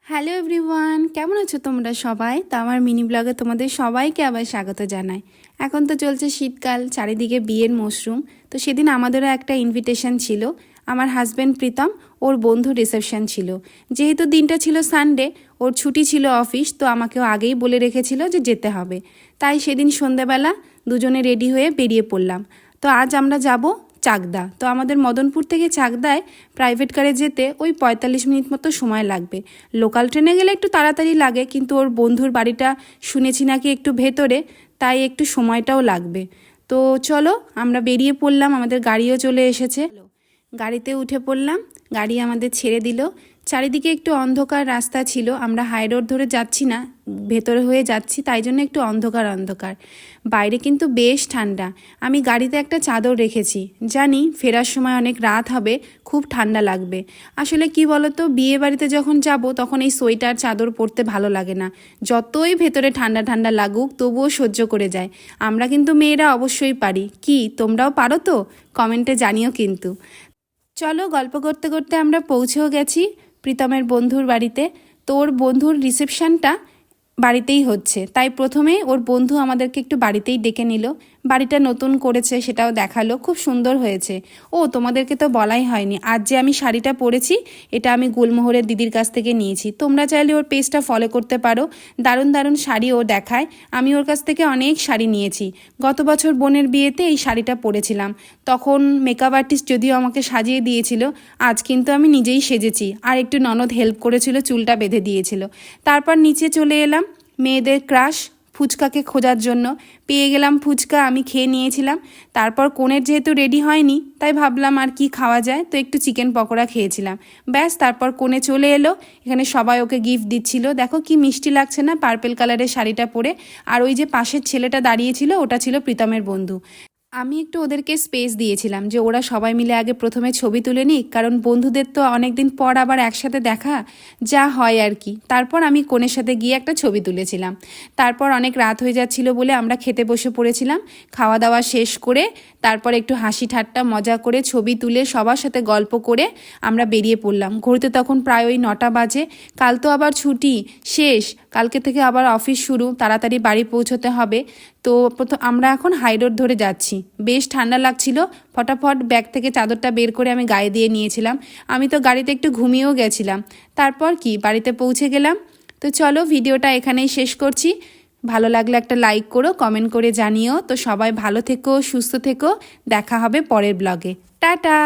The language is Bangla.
হ্যালো এভরিওয়ান, কেমন আছো তোমরা সবাই? তো আমার মিনি ব্লগে তোমাদের সবাইকে আবার স্বাগত জানাই। এখন তো চলছে শীতকাল, চারিদিকে বিয়ের মরশুম। তো সেদিন আমাদেরও একটা ইনভিটেশন ছিল। আমার হাজব্যান্ড প্রীতম, ওর বন্ধুর রিসেপশন ছিল। যেহেতু দিনটা ছিল সানডে, ওর ছুটি ছিল অফিস, তো আমাকেও আগেই বলে রেখেছিল যে যেতে হবে। তাই সেদিন সন্ধ্যাবেলা দুজনে রেডি হয়ে বেরিয়ে পড়লাম। তো আজ আমরা যাব চাকদা। তো আমাদের মদনপুর থেকে চাকদায় প্রাইভেট কারে যেতে ওই ৪৫ মিনিট মতো সময় লাগবে। লোকাল ট্রেনে গেলে একটু তাড়াতাড়ি লাগে, কিন্তু ওর বন্ধুর বাড়িটা শুনেছি নাকি একটু ভেতরে, তাই একটু সময়টাও লাগবে। তো চলো আমরা বেরিয়ে পড়লাম, আমাদের গাড়িও চলে এসেছে। গাড়িতে উঠে পড়লাম, গাড়ি আমাদের ছেড়ে দিল। চারিদিকে একটু অন্ধকার রাস্তা ছিল, আমরা হাই রোড ধরে যাচ্ছি না, ভেতরে হয়ে যাচ্ছি, তাই জন্য একটু অন্ধকার অন্ধকার। বাইরে কিন্তু বেশ ঠান্ডা। আমি গাড়িতে একটা চাদর রেখেছি, জানি ফেরার সময় অনেক রাত হবে, খুব ঠান্ডা লাগবে। আসলে কি বলতো, বিয়ে বাড়িতে যখন যাব তখন এই সোয়েটার চাদর পরতে ভালো লাগে না। যতই ভেতরে ঠান্ডা ঠান্ডা লাগুক তবুও সহ্য করে যায়। আমরা কিন্তু মেয়েরা অবশ্যই পারি। কি তোমরাও পারো তো? কমেন্টে জানিও কিন্তু। চলো, গল্প করতে করতে আমরা পৌঁছেও গেছি প্রীতমের বন্ধুর বাড়িতে। তো ওর বন্ধুর রিসেপশনটা বাড়িতেই হচ্ছে, তাই প্রথমে ওর বন্ধু আমাদেরকে একটু বাড়িতেই ডেকে নিল। বাড়িটা নতুন করেছে সেটাও দেখালো, খুব সুন্দর হয়েছে। ও তোমাদেরকে তো বলাই হয়নি, আজ যে আমি শাড়িটা পরেছি এটা আমি গুলমোহরের দিদির কাছ থেকে নিয়েছি। তোমরা চাইলে ওর পেজটা ফলো করতে পারো, দারুণ দারুণ শাড়ি ও দেখায়। আমি ওর কাছ থেকে অনেক শাড়ি নিয়েছি। গত বছর বোনের বিয়েতে এই শাড়িটা পরেছিলাম, তখন মেকআপ আর্টিস্ট যদিও আমাকে সাজিয়ে দিয়েছিল, আজ কিন্তু আমি নিজেই সেজেছি, আর একটু ননদ হেল্প করেছিল, চুলটা বেঁধে দিয়েছিল। তারপর নিচে চলে এলাম মেয়েদের ক্রাশ ফুচকাকে খোঁজার জন্য। পেয়ে গেলাম ফুচকা, আমি খেয়ে নিয়েছিলাম। তারপর কনের যেহেতু রেডি হয়নি, তাই ভাবলাম আর কি খাওয়া যায়, তো একটু চিকেন পকোড়া খেয়েছিলাম। ব্যাস, তারপর কনে চলে এলো। এখানে সবাই ওকে গিফট দিচ্ছিল। দেখো কি মিষ্টি লাগছে না পার্পেল কালারের শাড়িটা পরে। আর ওই যে পাশের ছেলেটা দাঁড়িয়েছিল ওটা ছিল প্রীতমের বন্ধু। আমি একটু ওদেরকে স্পেস দিয়েছিলাম যে ওরা সবাই মিলে আগে প্রথমে ছবি তুলে নিক, কারণ বন্ধুদের তো অনেক দিন পর আবার একসাথে দেখা, যা হয় আর কি। তারপর আমি কনের সাথে গিয়ে একটা ছবি তুলেছিলাম। তারপর অনেক রাত হয়ে যাচ্ছিল বলে আমরা খেতে বসে পড়েছিলাম। খাওয়া দাওয়া শেষ করে তারপর একটু হাসি ঠাট্টা মজা করে ছবি তুলে সবার সাথে গল্প করে আমরা বেরিয়ে পড়লাম। ঘড়িতে তখন প্রায় ওই 9টা বাজে। কাল তো আবার ছুটি শেষ, কালকে থেকে আবার অফিস শুরু, তাড়াতাড়ি বাড়ি পৌঁছতে হবে। তো আমরা এখন হাই রোড ধরে যাচ্ছি। বেশ ঠান্ডা লাগছিল, ফটাফট ব্যাগ থেকে চাদরটা বের করে আমি গায়ে দিয়ে নিয়েছিলাম। আমি তো গাড়িতে একটু ঘুমিয়েও গেছিলাম। তারপর কি বাড়িতে পৌঁছে গেলাম। তো চলো ভিডিওটা এখানেই শেষ করছি। ভালো লাগলে একটা লাইক করো, কমেন্ট করে জানিও। তো সবাই ভালো থেকো, সুস্থ থেকো, দেখা হবে পরের ব্লগে। টাটা।